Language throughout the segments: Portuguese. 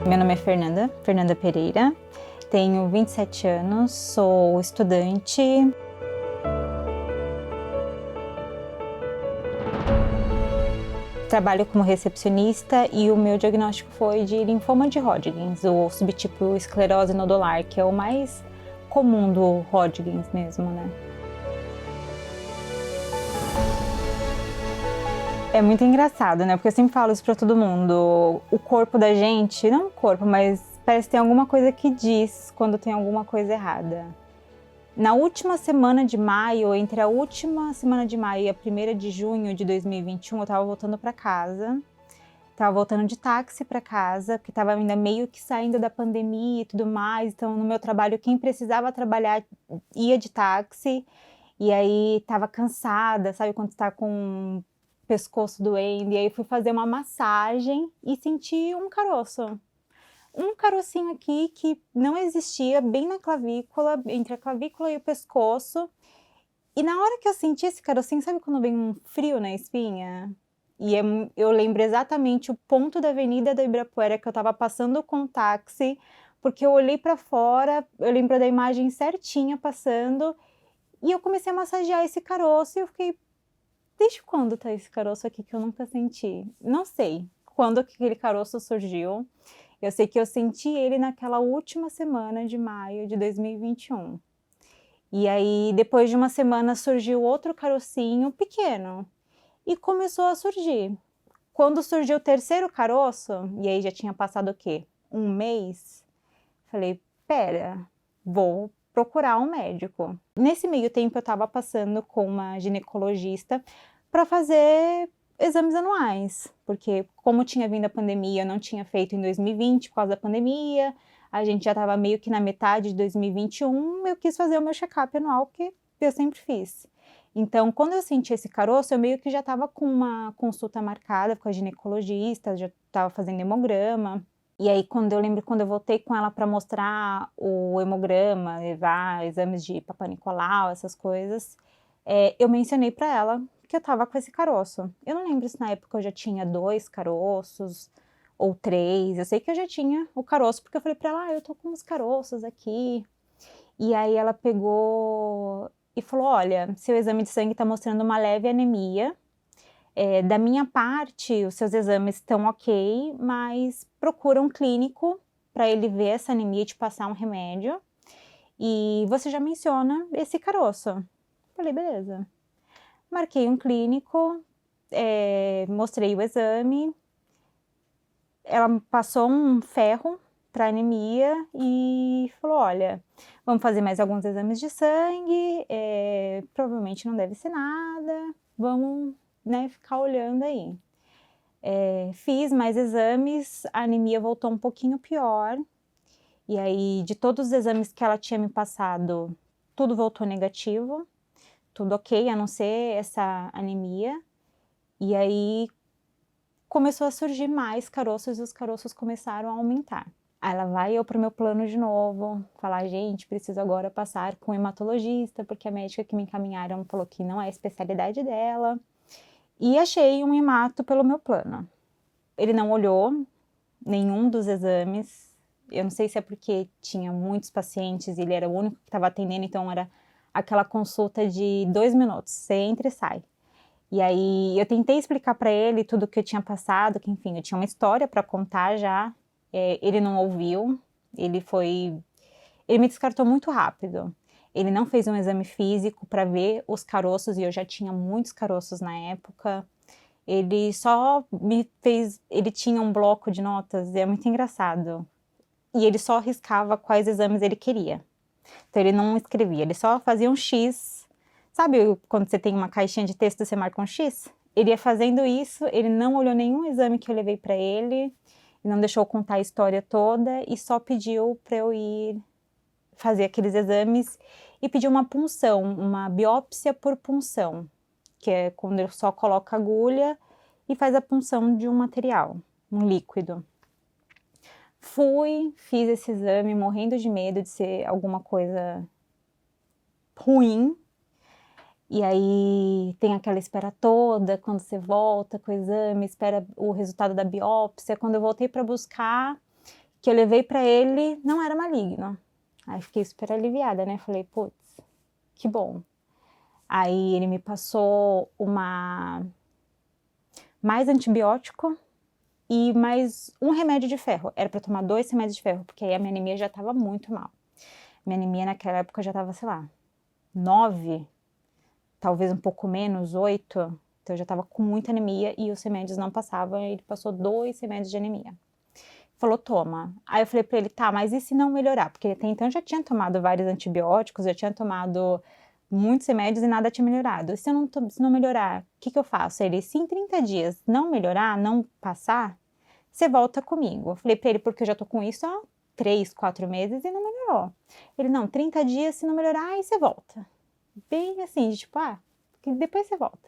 Meu nome é Fernanda Pereira, tenho 27 anos, sou estudante. Trabalho como recepcionista e o meu diagnóstico foi de linfoma de Hodgkins, o subtipo esclerose nodular, que é o mais comum do Hodgkins mesmo, né? É muito engraçado, né? Porque eu sempre falo isso pra todo mundo. O corpo da gente, não o corpo, mas parece que tem alguma coisa que diz quando tem alguma coisa errada. Na última semana de maio, entre a última semana de maio e a 1ª de junho de 2021, eu tava voltando pra casa. Tava voltando de táxi pra casa, porque tava ainda meio que saindo da pandemia e tudo mais. Então, no meu trabalho, quem precisava trabalhar ia de táxi. E aí, tava cansada, sabe quando você tá com o pescoço doendo? E aí, fui fazer uma massagem e senti um caroço. Um carocinho aqui que não existia, bem na clavícula, entre a clavícula e o pescoço. E na hora que eu senti esse carocinho, sabe quando vem um frio na espinha? Eu lembro exatamente o ponto da Avenida do Ibirapuera que eu tava passando com o táxi, porque eu olhei pra fora, eu lembro da imagem certinha passando, e eu comecei a massagear esse caroço e eu fiquei, desde quando tá esse caroço aqui que eu nunca senti? Não sei quando que aquele caroço surgiu. Eu sei que eu senti ele naquela última semana de maio de 2021. E aí, depois de uma semana, surgiu outro carocinho pequeno. E começou a surgir. Quando surgiu o terceiro caroço, e aí já tinha passado o quê? Um mês, falei, pera, vou procurar um médico. Nesse meio tempo eu estava passando com uma ginecologista para fazer exames anuais, porque como tinha vindo a pandemia, eu não tinha feito em 2020 por causa da pandemia, a gente já estava meio que na metade de 2021, eu quis fazer o meu check-up anual, porque eu sempre fiz. Então, quando eu senti esse caroço, eu meio que já estava com uma consulta marcada com a ginecologista, já estava fazendo hemograma. E aí, quando eu voltei com ela para mostrar o hemograma, levar exames de Papa Nicolau, essas coisas, eu mencionei para ela que eu estava com esse caroço. Eu não lembro se na época eu já tinha 2 caroços ou 3. Eu sei que eu já tinha o caroço, porque eu falei para ela, eu tô com uns caroços aqui. E aí ela pegou e falou, olha, seu exame de sangue está mostrando uma leve anemia. Da minha parte, os seus exames estão ok, mas procura um clínico para ele ver essa anemia e te passar um remédio. E você já menciona esse caroço. Falei, beleza. Marquei um clínico, mostrei o exame. Ela passou um ferro para anemia e falou, olha, vamos fazer mais alguns exames de sangue, provavelmente não deve ser nada, vamos, né, ficar olhando aí. Fiz mais exames, a anemia voltou um pouquinho pior, e aí de todos os exames que ela tinha me passado, tudo voltou negativo, tudo ok, a não ser essa anemia, e aí começou a surgir mais caroços e os caroços começaram a aumentar. Aí ela vai eu pro meu plano de novo, falar, gente, preciso agora passar com um hematologista, porque a médica que me encaminharam falou que não é a especialidade dela. E achei um hemato pelo meu plano. Ele não olhou nenhum dos exames. Eu não sei se é porque tinha muitos pacientes e ele era o único que estava atendendo, então era aquela consulta de 2 minutos, você entra e sai. E aí eu tentei explicar para ele tudo o que eu tinha passado, que enfim, eu tinha uma história para contar já. Ele não ouviu, ele me descartou muito rápido. Ele não fez um exame físico para ver os caroços, e eu já tinha muitos caroços na época. Ele só ele tinha um bloco de notas, é muito engraçado. E ele só riscava quais exames ele queria. Então ele não escrevia, ele só fazia um X. Sabe quando você tem uma caixinha de texto e você marca um X? Ele ia fazendo isso, ele não olhou nenhum exame que eu levei para ele, não deixou eu contar a história toda e só pediu para eu ir fazer aqueles exames e pediu uma punção, uma biópsia por punção, que é quando eu só coloco a agulha e faz a punção de um material, um líquido. Fiz esse exame morrendo de medo de ser alguma coisa ruim. E aí tem aquela espera toda, quando você volta com o exame, espera o resultado da biópsia. Quando eu voltei para buscar, que eu levei pra ele não era maligno. Aí fiquei super aliviada, né? Falei, putz, que bom. Aí ele me passou mais antibiótico e mais um remédio de ferro. Era pra tomar 2 remédios de ferro, porque aí a minha anemia já tava muito mal. Minha anemia naquela época já tava, sei lá, 9, talvez um pouco menos, 8. Então eu já tava com muita anemia e os remédios não passavam. Ele passou 2 remédios de anemia. Falou, toma. Aí eu falei pra ele, tá, mas e se não melhorar? Porque até então já tinha tomado vários antibióticos, já tinha tomado muitos remédios e nada tinha melhorado. Se não melhorar, o que eu faço? Ele, se em 30 dias não melhorar, não passar, você volta comigo. Eu falei pra ele, porque eu já tô com isso há 3, 4 meses e não melhorou. Ele, não, 30 dias, se não melhorar, aí você volta. Bem assim, de tipo, depois você volta.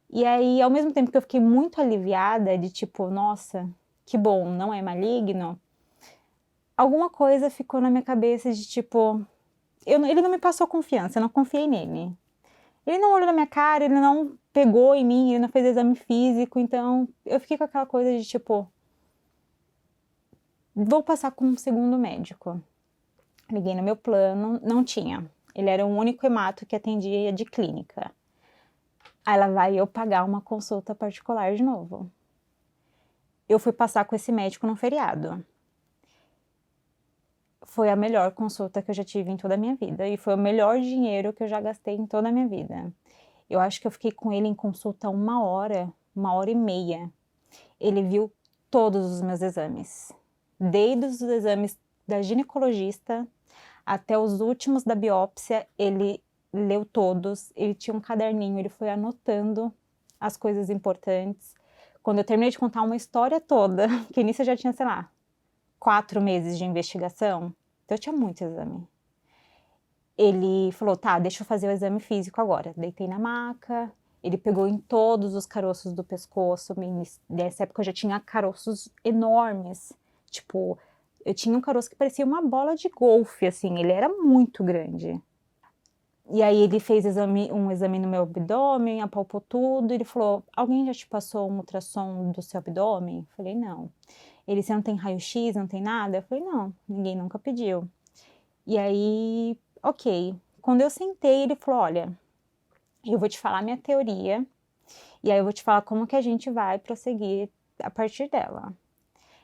E aí, ao mesmo tempo que eu fiquei muito aliviada, de tipo, nossa, que bom, não é maligno, alguma coisa ficou na minha cabeça de tipo, ele não me passou confiança, eu não confiei nele. Ele não olhou na minha cara, ele não pegou em mim, ele não fez exame físico, então eu fiquei com aquela coisa de tipo, vou passar com um segundo médico. Liguei no meu plano, não tinha. Ele era o único hemato que atendia de clínica. Aí lá vai eu pagar uma consulta particular de novo. Eu fui passar com esse médico no feriado. Foi a melhor consulta que eu já tive em toda a minha vida. E foi o melhor dinheiro que eu já gastei em toda a minha vida. Eu acho que eu fiquei com ele em consulta 1 hora e meia. Ele viu todos os meus exames. Desde os exames da ginecologista até os últimos da biópsia, ele leu todos. Ele tinha um caderninho, ele foi anotando as coisas importantes. Quando eu terminei de contar uma história toda, que nisso eu já tinha, sei lá, 4 meses de investigação, então eu tinha muito exame. Ele falou, tá, deixa eu fazer o exame físico agora. Deitei na maca, ele pegou em todos os caroços do pescoço. Nessa época eu já tinha caroços enormes. Tipo, eu tinha um caroço que parecia uma bola de golfe, assim, ele era muito grande. E aí ele fez um exame no meu abdômen, apalpou tudo, ele falou, alguém já te passou um ultrassom do seu abdômen? Eu falei, não. Ele, você não tem raio-x, não tem nada? Eu falei, não, ninguém nunca pediu. E aí, ok. Quando eu sentei, ele falou, olha, eu vou te falar minha teoria, e aí eu vou te falar como que a gente vai prosseguir a partir dela.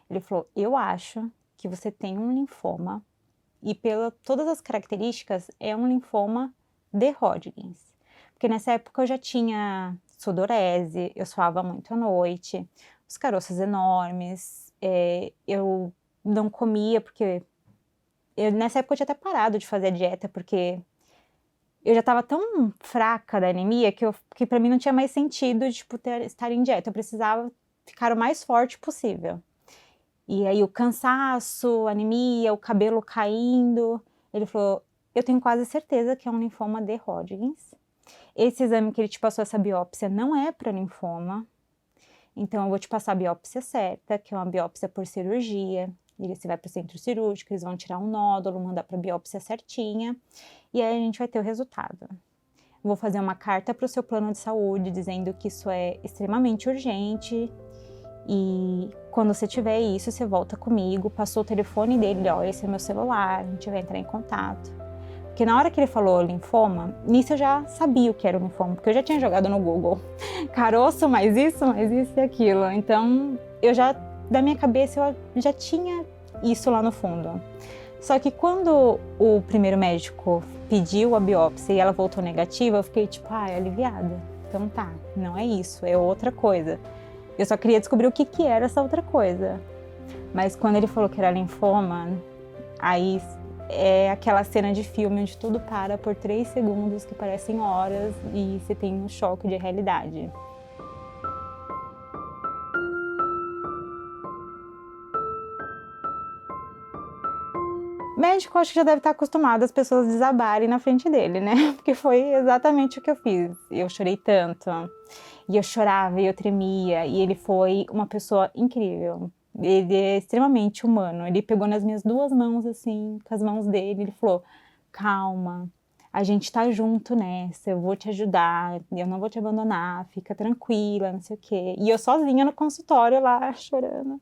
Ele falou, eu acho que você tem um linfoma, e pela todas as características, é um linfoma de Hodgkins. Porque nessa época eu já tinha sudorese, eu suava muito à noite, os caroços enormes, eu não comia, porque nessa época eu tinha até parado de fazer a dieta, porque eu já estava tão fraca da anemia que para mim não tinha mais sentido de, tipo, estar em dieta, eu precisava ficar o mais forte possível. E aí o cansaço, a anemia, o cabelo caindo, ele falou, eu tenho quase certeza que é um linfoma de Hodgkins. Esse exame que ele te passou, essa biópsia, não é para linfoma. Então eu vou te passar a biópsia certa, que é uma biópsia por cirurgia. Você vai para o centro cirúrgico, eles vão tirar um nódulo, mandar para a biópsia certinha. E aí a gente vai ter o resultado. Vou fazer uma carta para o seu plano de saúde, dizendo que isso é extremamente urgente. E quando você tiver isso, você volta comigo, passou o telefone dele, ó, esse é meu celular, a gente vai entrar em contato. Porque na hora que ele falou linfoma, nisso eu já sabia o que era o linfoma, porque eu já tinha jogado no Google. Caroço, mais isso e aquilo. Então, da minha cabeça, eu já tinha isso lá no fundo. Só que quando o primeiro médico pediu a biópsia e ela voltou negativa, eu fiquei tipo, aliviada. Então tá, não é isso, é outra coisa. Eu só queria descobrir o que era essa outra coisa. Mas quando ele falou que era linfoma, aí é aquela cena de filme onde tudo para por 3 segundos, que parecem horas, e você tem um choque de realidade. Médico, acho que já deve estar acostumado as pessoas desabarem na frente dele, né? Porque foi exatamente o que eu fiz. Eu chorei tanto. E eu chorava e eu tremia. E ele foi uma pessoa incrível. Ele é extremamente humano. Ele pegou nas minhas 2 mãos, assim, com as mãos dele. Ele falou, calma, a gente tá junto nessa, eu vou te ajudar, eu não vou te abandonar, fica tranquila, não sei o quê. E eu sozinha no consultório lá, chorando.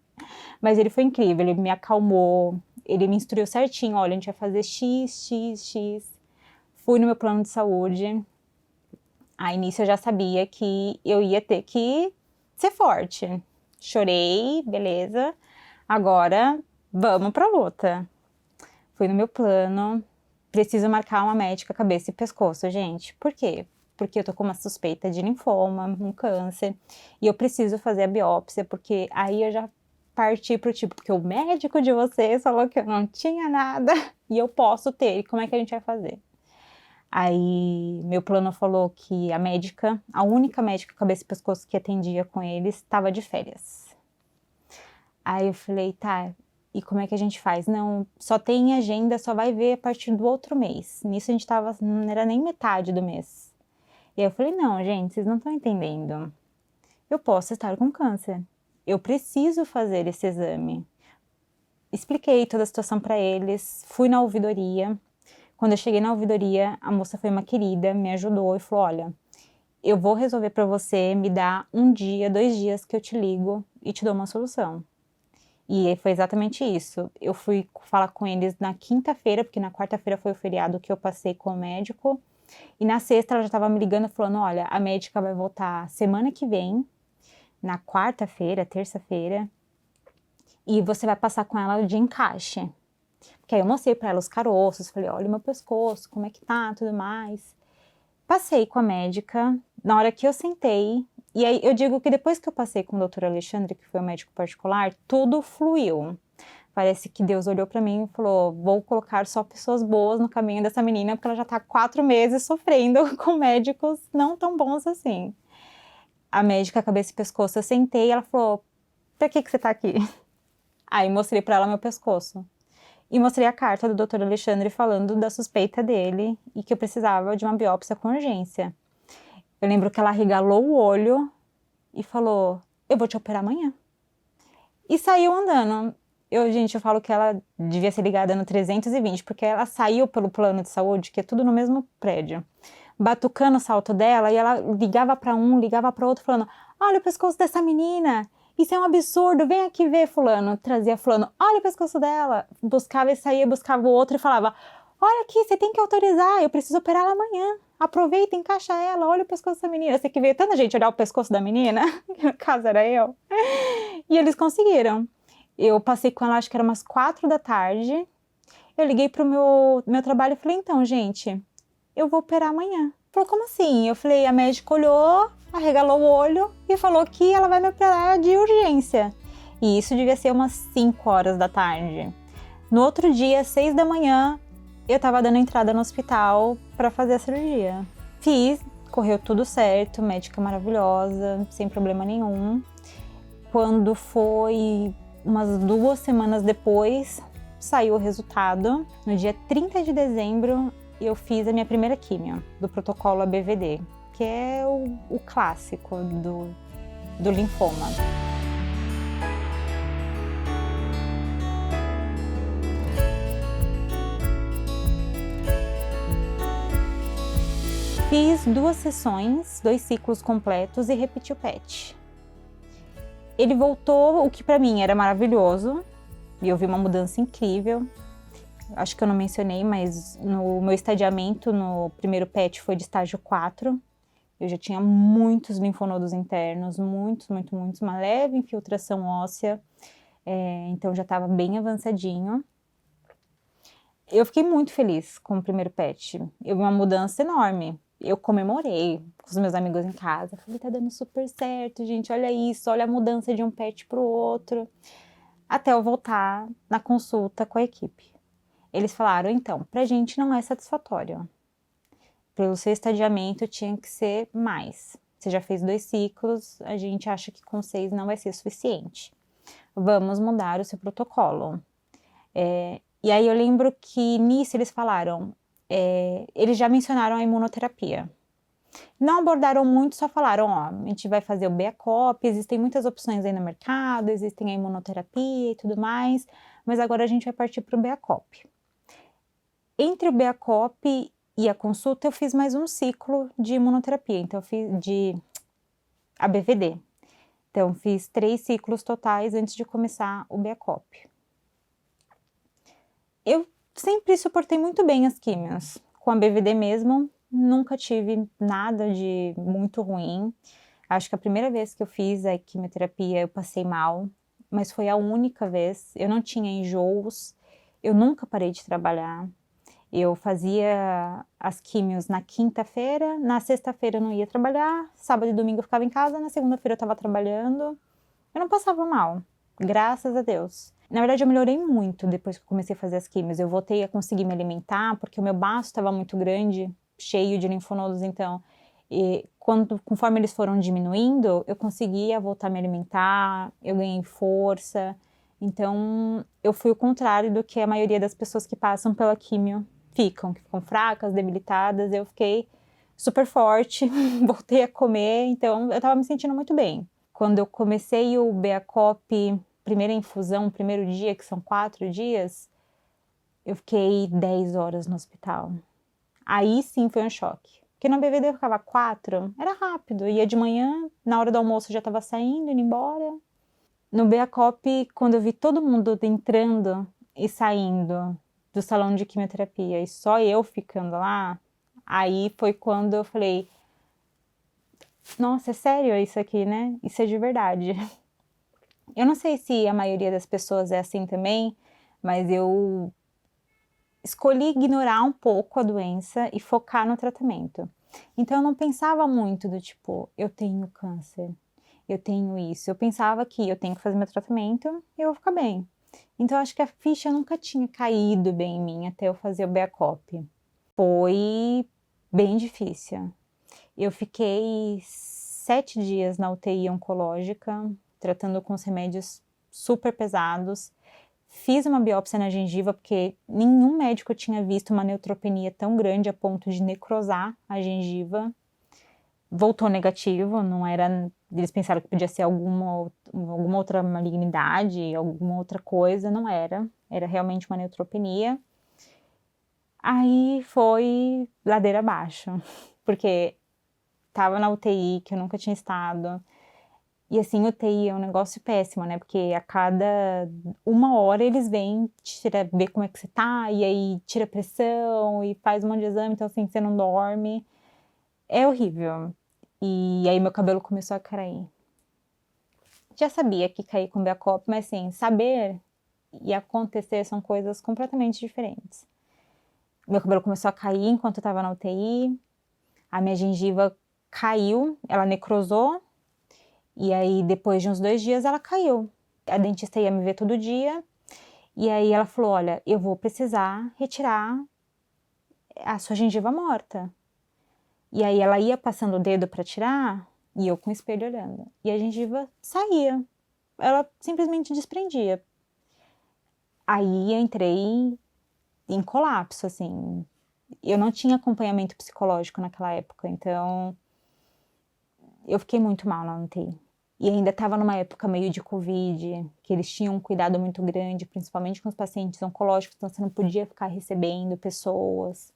Mas ele foi incrível, ele me acalmou, ele me instruiu certinho, olha, a gente vai fazer X, X, X. Fui no meu plano de saúde. Aí nisso eu já sabia que eu ia ter que ser forte. Chorei, beleza. Agora vamos pra luta. Fui no meu plano. Preciso marcar uma médica cabeça e pescoço, gente. Por quê? Porque eu tô com uma suspeita de linfoma, um câncer, e eu preciso fazer a biópsia, porque aí eu já parti pro tipo, porque o médico de vocês falou que eu não tinha nada e eu posso ter, e como é que a gente vai fazer? Aí meu plano falou que a médica, a única médica cabeça e pescoço que atendia com eles, estava de férias. Aí eu falei, tá, e como é que a gente faz? Não, só tem agenda, só vai ver a partir do outro mês. Nisso a gente tava, não era nem metade do mês. E aí eu falei, não, gente, vocês não estão entendendo. Eu posso estar com câncer. Eu preciso fazer esse exame. Expliquei toda a situação para eles, fui na ouvidoria. Quando eu cheguei na ouvidoria, a moça foi uma querida, me ajudou e falou, olha, eu vou resolver para você, me dá 1 dia, 2 dias que eu te ligo e te dou uma solução. E foi exatamente isso. Eu fui falar com eles na quinta-feira, porque na quarta-feira foi o feriado que eu passei com o médico. E na sexta ela já estava me ligando falando, olha, a médica vai voltar semana que vem, na quarta-feira, terça-feira, e você vai passar com ela de encaixe. Porque aí eu mostrei para ela os caroços, falei, olha o meu pescoço, como é que tá, tudo mais. Passei com a médica, na hora que eu sentei, e aí eu digo que depois que eu passei com o doutor Alexandre, que foi o médico particular, tudo fluiu. Parece que Deus olhou para mim e falou, vou colocar só pessoas boas no caminho dessa menina, porque ela já tá 4 meses sofrendo com médicos não tão bons assim. A médica, cabeça e pescoço, eu sentei e ela falou, pra que você tá aqui? Aí mostrei para ela meu pescoço. E mostrei a carta do doutor Alexandre falando da suspeita dele e que eu precisava de uma biópsia com urgência. Eu lembro que ela arregalou o olho e falou, eu vou te operar amanhã. E saiu andando. Gente, eu falo que ela devia ser ligada no 320, porque ela saiu pelo plano de saúde, que é tudo no mesmo prédio, batucando o salto dela, e ela ligava para um, ligava para outro, falando, olha o pescoço dessa menina, isso é um absurdo, vem aqui ver fulano. Trazia fulano, olha o pescoço dela. Buscava e saía, buscava o outro e falava, olha aqui, você tem que autorizar, eu preciso operar ela amanhã. Aproveita, encaixa ela, olha o pescoço da menina. Você que veio tanta gente olhar o pescoço da menina, que no caso era eu. E eles conseguiram. Eu passei com ela, acho que era umas 4 da tarde. Eu liguei pro meu trabalho e falei, então, gente, eu vou operar amanhã. Falou, como assim? Eu falei, a médica olhou, arregalou o olho e falou que ela vai me operar de urgência. E isso devia ser umas 5 horas da tarde. No outro dia, 6 da manhã, eu tava dando entrada no hospital para fazer a cirurgia. Fiz, correu tudo certo, médica maravilhosa, sem problema nenhum. Quando foi umas 2 semanas depois, saiu o resultado. No dia 30 de dezembro, eu fiz a minha primeira químio do protocolo ABVD, que é o clássico do linfoma. Fiz 2 sessões, 2 ciclos completos e repeti o PET. Ele voltou, o que para mim era maravilhoso, e eu vi uma mudança incrível. Acho que eu não mencionei, mas no meu estadiamento no primeiro PET foi de estágio 4. Eu já tinha muitos linfonodos internos, muitos, uma leve infiltração óssea, então já estava bem avançadinho. Eu fiquei muito feliz com o primeiro PET, eu vi uma mudança enorme. Eu comemorei com os meus amigos em casa, falei, tá dando super certo, gente, olha isso, olha a mudança de um PET pro outro. Até eu voltar na consulta com a equipe. Eles falaram, então, pra gente não é satisfatório. Pelo seu estadiamento tinha que ser mais. Você já fez 2 ciclos, a gente acha que com 6 não vai ser suficiente. Vamos mudar o seu protocolo. E aí eu lembro que nisso eles falaram, eles já mencionaram a imunoterapia. Não abordaram muito, só falaram, ó, a gente vai fazer o BEACOP, existem muitas opções aí no mercado, existem a imunoterapia e tudo mais, mas agora a gente vai partir para o BEACOP. Entre o BEACOP E a consulta eu fiz mais um ciclo de imunoterapia, então eu fiz de ABVD. Então fiz 3 ciclos totais antes de começar o BEACOP. Eu sempre suportei muito bem as químios. Com a BVD mesmo, nunca tive nada de muito ruim. Acho que a primeira vez que eu fiz a quimioterapia eu passei mal, mas foi a única vez. Eu não tinha enjoos, eu nunca parei de trabalhar. Eu fazia as químios na quinta-feira, na sexta-feira eu não ia trabalhar, sábado e domingo eu ficava em casa, na segunda-feira eu estava trabalhando. Eu não passava mal, graças a Deus. Na verdade, eu melhorei muito depois que eu comecei a fazer as químios. Eu voltei a conseguir me alimentar, porque o meu baço estava muito grande, cheio de linfonodos, então, conforme eles foram diminuindo, eu conseguia voltar a me alimentar, eu ganhei força. Então, eu fui o contrário do que a maioria das pessoas que passam pela químio que ficam fracas, debilitadas. Eu fiquei super forte, voltei a comer, então eu estava me sentindo muito bem. Quando eu comecei o BEACOP, primeira infusão, primeiro dia, que são 4 dias, eu fiquei 10 horas no hospital. Aí sim foi um choque. Porque na BVD eu ficava 4, era rápido, ia de manhã, na hora do almoço eu já estava saindo, indo embora. No BEACOP, quando eu vi todo mundo entrando e saindo do salão de quimioterapia e só eu ficando lá, aí foi quando eu falei, nossa, é sério isso aqui, né? Isso é de verdade. Eu não sei se a maioria das pessoas é assim também, mas eu escolhi ignorar um pouco a doença e focar no tratamento. Então eu não pensava muito do tipo, eu tenho câncer, eu tenho isso. Eu pensava que eu tenho que fazer meu tratamento e eu vou ficar bem. Então eu acho que a ficha nunca tinha caído bem em mim até eu fazer o BEACOP. Foi bem difícil. Eu fiquei 7 dias na UTI oncológica, tratando com os remédios super pesados. Fiz uma biópsia na gengiva, porque nenhum médico tinha visto uma neutropenia tão grande a ponto de necrosar a gengiva. Voltou negativo, não era... Eles pensaram que podia ser alguma outra malignidade, alguma outra coisa, não era. Era realmente uma neutropenia. Aí foi ladeira abaixo, porque tava na UTI, que eu nunca tinha estado. E assim, UTI é um negócio péssimo, né? Porque a cada 1 hora eles vêm ver como é que você tá, e aí tira pressão, e faz um monte de exame, então assim, você não dorme. É horrível. E aí meu cabelo começou a cair. Já sabia que cair com BEACOP, mas assim, saber e acontecer são coisas completamente diferentes. Meu cabelo começou a cair enquanto eu tava na UTI, a minha gengiva caiu, ela necrosou, e aí depois de uns 2 dias ela caiu. A dentista ia me ver todo dia, e aí ela falou, olha, eu vou precisar retirar a sua gengiva morta. E aí ela ia passando o dedo para tirar, e eu com o espelho olhando. E a gengiva saía, ela simplesmente desprendia. Aí eu entrei em colapso, assim. Eu não tinha acompanhamento psicológico naquela época, então eu fiquei muito mal na UTI. E ainda estava numa época meio de Covid, que eles tinham um cuidado muito grande, principalmente com os pacientes oncológicos, então você não podia ficar recebendo pessoas.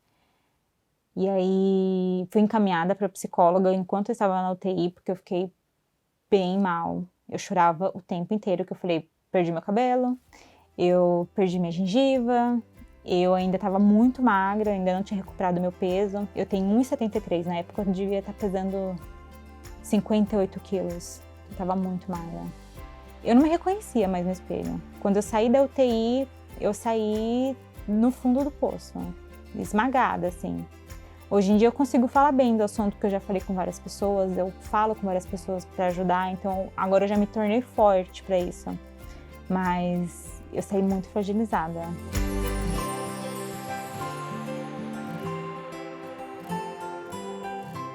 E aí fui encaminhada para psicóloga enquanto eu estava na UTI, porque eu fiquei bem mal. Eu chorava o tempo inteiro, que eu falei, perdi meu cabelo, eu perdi minha gengiva, eu ainda estava muito magra, ainda não tinha recuperado meu peso. Eu tenho 1,73, na época eu devia estar pesando 58 quilos. Eu tava muito magra. Eu não me reconhecia mais no espelho. Quando eu saí da UTI, eu saí no fundo do poço, esmagada, assim. Hoje em dia eu consigo falar bem do assunto, porque eu já falei com várias pessoas, eu falo com várias pessoas para ajudar, então agora eu já me tornei forte para isso. Mas eu saí muito fragilizada.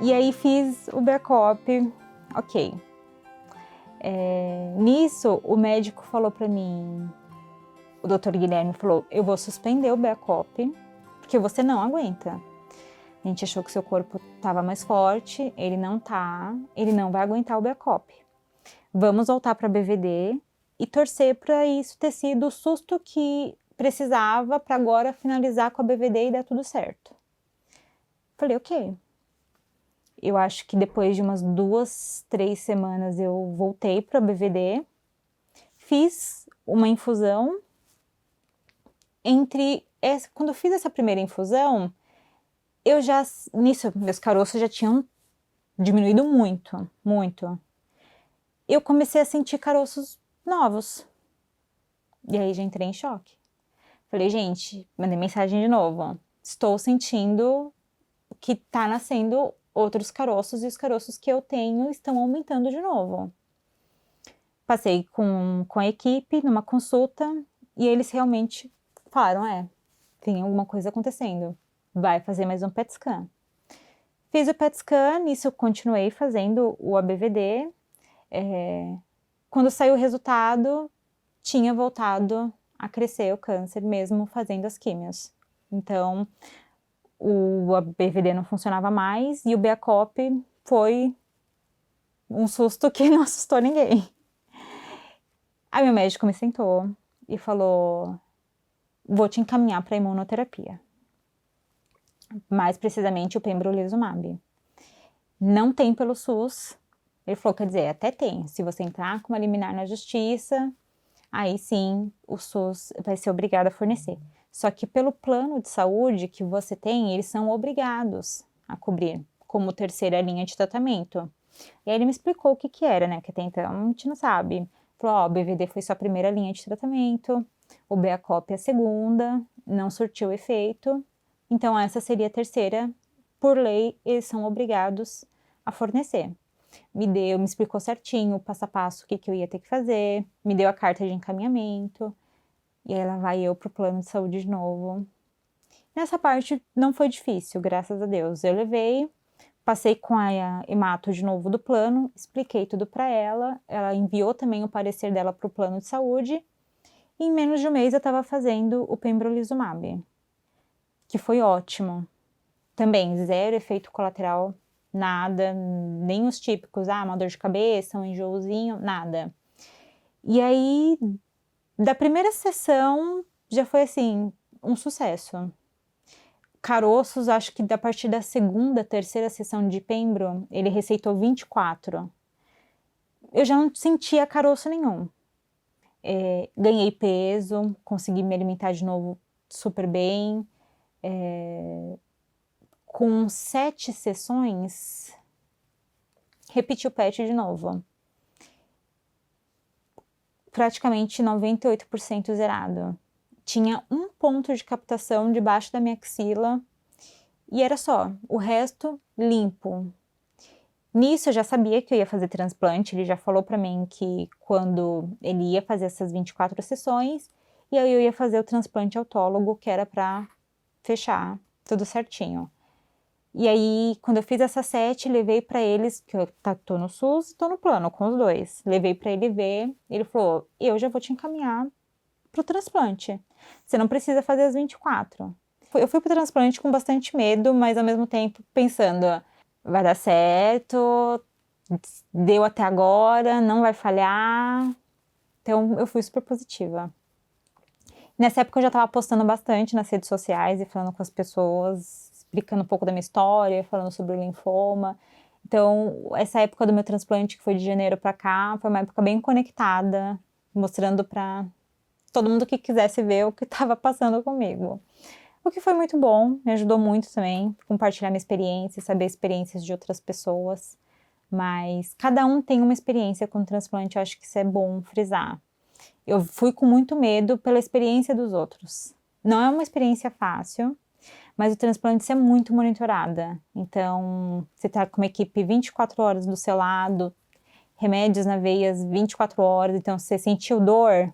E aí fiz o BEACOP, ok. Nisso, o médico falou pra mim, o Dr. Guilherme falou, eu vou suspender o BEACOP, porque você não aguenta. A gente achou que seu corpo estava mais forte, ele não tá, ele não vai aguentar o BEACOP. Vamos voltar para BVD e torcer para isso ter sido o susto que precisava para agora finalizar com a BVD e dar tudo certo. Falei, ok. Eu acho que depois de umas 2, 3 semanas eu voltei para o BVD, fiz uma infusão. Quando eu fiz essa primeira infusão, nisso, meus caroços já tinham diminuído muito, muito. Eu comecei a sentir caroços novos. E aí já entrei em choque. Falei, gente, mandei mensagem de novo. Estou sentindo que tá nascendo outros caroços e os caroços que eu tenho estão aumentando de novo. Passei com a equipe numa consulta e eles realmente falaram, tem alguma coisa acontecendo. Vai fazer mais um PET scan. Fiz o PET scan, nisso eu continuei fazendo o ABVD. Quando saiu o resultado, tinha voltado a crescer o câncer, mesmo fazendo as químios. Então, o ABVD não funcionava mais e o BACOP foi um susto que não assustou ninguém. Aí meu médico me sentou e falou, vou te encaminhar para imunoterapia. Mais precisamente o pembrolizumab. Não tem pelo SUS. Ele falou, quer dizer, até tem. Se você entrar com uma liminar na justiça, aí sim o SUS vai ser obrigado a fornecer. Só que pelo plano de saúde que você tem, eles são obrigados a cobrir como terceira linha de tratamento. E aí ele me explicou o que era, né? Porque até então a gente não sabe. Falou, o BVD foi só a primeira linha de tratamento, o BACOP a segunda, não surtiu efeito. Então essa seria a terceira. Por lei, eles são obrigados a fornecer. Me explicou certinho, passo a passo, o que eu ia ter que fazer, me deu a carta de encaminhamento, e aí lá vai eu pro plano de saúde de novo. Nessa parte não foi difícil, graças a Deus. Eu levei, passei com a hemato de novo do plano, expliquei tudo para ela enviou também o parecer dela pro plano de saúde, e em menos de um mês eu estava fazendo o pembrolizumab, que foi ótimo. Também, zero efeito colateral, nada, nem os típicos, uma dor de cabeça, um enjoozinho, nada. E aí, da primeira sessão, já foi assim, um sucesso. Caroços, acho que a partir da segunda, terceira sessão de pembro, ele receitou 24. Eu já não sentia caroço nenhum. Ganhei peso, consegui me alimentar de novo super bem. Com 7 sessões, repeti o PET de novo. Praticamente 98% zerado. Tinha um ponto de captação debaixo da minha axila e era só. O resto, limpo. Nisso eu já sabia que eu ia fazer transplante, ele já falou para mim que quando ele ia fazer essas 24 sessões, e aí eu ia fazer o transplante autólogo, que era para fechar tudo certinho. E aí, quando eu fiz essa 7, levei para eles, que eu tô no SUS, tô no plano com os dois. Levei para ele ver, ele falou, eu já vou te encaminhar pro transplante. Você não precisa fazer as 24. Eu fui pro transplante com bastante medo, mas ao mesmo tempo pensando, vai dar certo, deu até agora, não vai falhar. Então eu fui super positiva. Nessa época eu já estava postando bastante nas redes sociais e falando com as pessoas, explicando um pouco da minha história, falando sobre o linfoma. Então, essa época do meu transplante, que foi de janeiro para cá, foi uma época bem conectada, mostrando para todo mundo que quisesse ver o que estava passando comigo. O que foi muito bom, me ajudou muito também, compartilhar minha experiência, saber experiências de outras pessoas. Mas cada um tem uma experiência com transplante, eu acho que isso é bom frisar. Eu fui com muito medo pela experiência dos outros. Não é uma experiência fácil, mas o transplante é muito monitorada. Então, você está com uma equipe 24 horas do seu lado, remédios na veia 24 horas, então se você sentiu dor,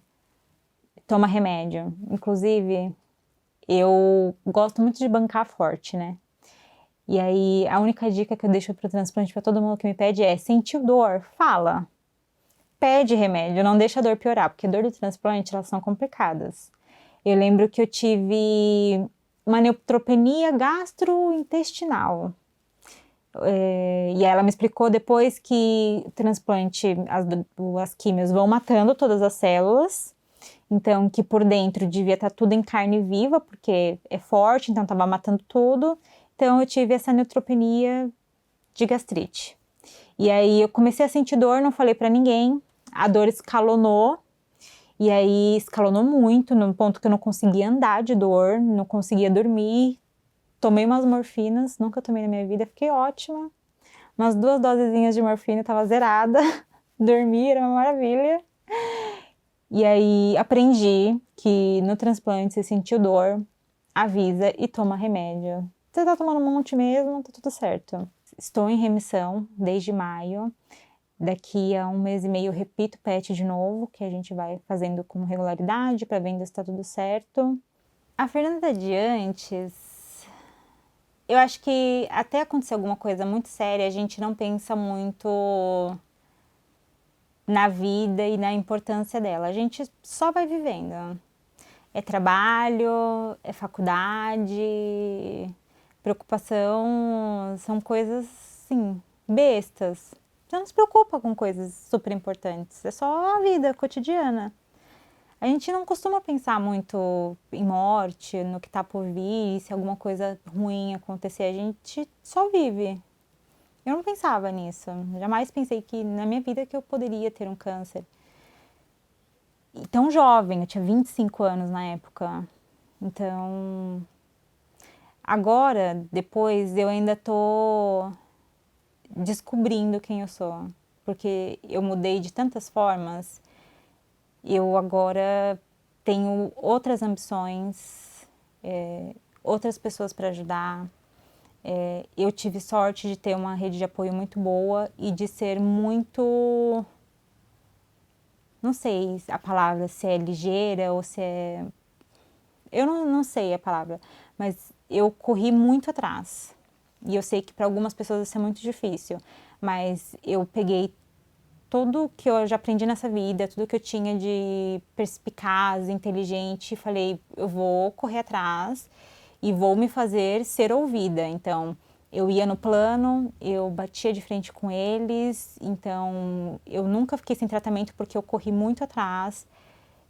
toma remédio. Inclusive, eu gosto muito de bancar forte, né? E aí, a única dica que eu deixo para o transplante para todo mundo que me pede é: sentiu dor? Fala. Pede remédio, não deixa a dor piorar, porque a dor do transplante, elas são complicadas. Eu lembro que eu tive uma neutropenia gastrointestinal. E ela me explicou depois que o transplante, as químios vão matando todas as células, então que por dentro devia estar tudo em carne viva, porque é forte, então estava matando tudo. então eu tive essa neutropenia de gastrite. E aí eu comecei a sentir dor, não falei pra ninguém, a dor escalonou, e aí escalonou muito, no ponto que eu não conseguia andar de dor, não conseguia dormir. Tomei umas morfinas, nunca tomei na minha vida, fiquei ótima. Umas 2 dosezinhas de morfina, tava zerada, dormi, era uma maravilha. E aí aprendi que no transplante, se sentiu dor, avisa e toma remédio. Você tá tomando um monte mesmo, tá tudo certo. Estou em remissão desde maio. Daqui a 1 mês e meio eu repito o PET de novo, que a gente vai fazendo com regularidade para ver se tá tudo certo. A Fernanda de antes, eu acho que até acontecer alguma coisa muito séria, a gente não pensa muito na vida e na importância dela. A gente só vai vivendo. É trabalho, é faculdade, preocupação, são coisas, assim, bestas. Você não se preocupa com coisas super importantes, é só a vida cotidiana. A gente não costuma pensar muito em morte, no que tá por vir, se alguma coisa ruim acontecer, a gente só vive. Eu não pensava nisso, jamais pensei que na minha vida que eu poderia ter um câncer. E tão jovem, eu tinha 25 anos na época. Então, agora, depois, eu ainda tô descobrindo quem eu sou. Porque eu mudei de tantas formas, eu agora tenho outras ambições, outras pessoas para ajudar. Eu tive sorte de ter uma rede de apoio muito boa e de ser muito, não sei a palavra, se é ligeira ou se é... Eu não sei a palavra, mas eu corri muito atrás. E eu sei que para algumas pessoas isso é muito difícil, mas eu peguei tudo que eu já aprendi nessa vida, tudo que eu tinha de perspicaz, inteligente, e falei, eu vou correr atrás e vou me fazer ser ouvida. Então, eu ia no plano, eu batia de frente com eles, então eu nunca fiquei sem tratamento porque eu corri muito atrás.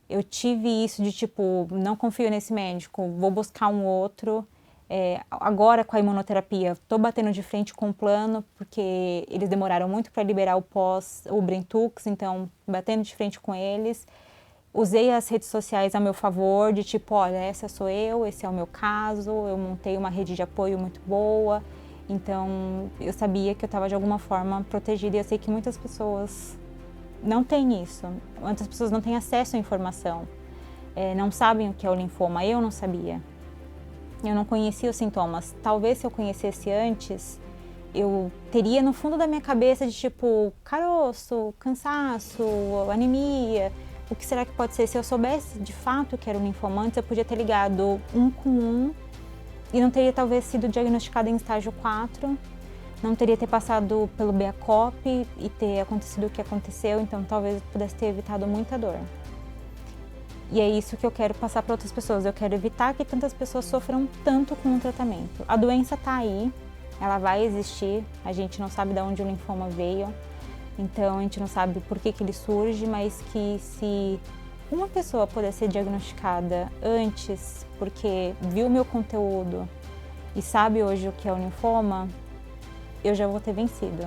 Eu tive isso de tipo, não confio nesse médico, vou buscar um outro. Agora com a imunoterapia, estou batendo de frente com o plano, porque eles demoraram muito para liberar o Brentuxi, então batendo de frente com eles. Usei as redes sociais a meu favor, de tipo, olha, essa sou eu, esse é o meu caso, eu montei uma rede de apoio muito boa, então eu sabia que eu estava de alguma forma protegida e eu sei que muitas pessoas não têm isso, muitas pessoas não têm acesso à informação, não sabem o que é o linfoma, eu não sabia. Eu não conhecia os sintomas. Talvez se eu conhecesse antes, eu teria no fundo da minha cabeça de tipo, caroço, cansaço, anemia. O que será que pode ser? Se eu soubesse de fato que era um linfoma antes, eu podia ter ligado um com um e não teria talvez sido diagnosticada em estágio 4. Não teria ter passado pelo BACOP e ter acontecido o que aconteceu, então talvez eu pudesse ter evitado muita dor. E é isso que eu quero passar para outras pessoas. Eu quero evitar que tantas pessoas sofram tanto com o tratamento. A doença está aí, ela vai existir. A gente não sabe de onde o linfoma veio, então a gente não sabe por que ele surge, mas que se uma pessoa puder ser diagnosticada antes, porque viu meu conteúdo e sabe hoje o que é o linfoma, eu já vou ter vencido.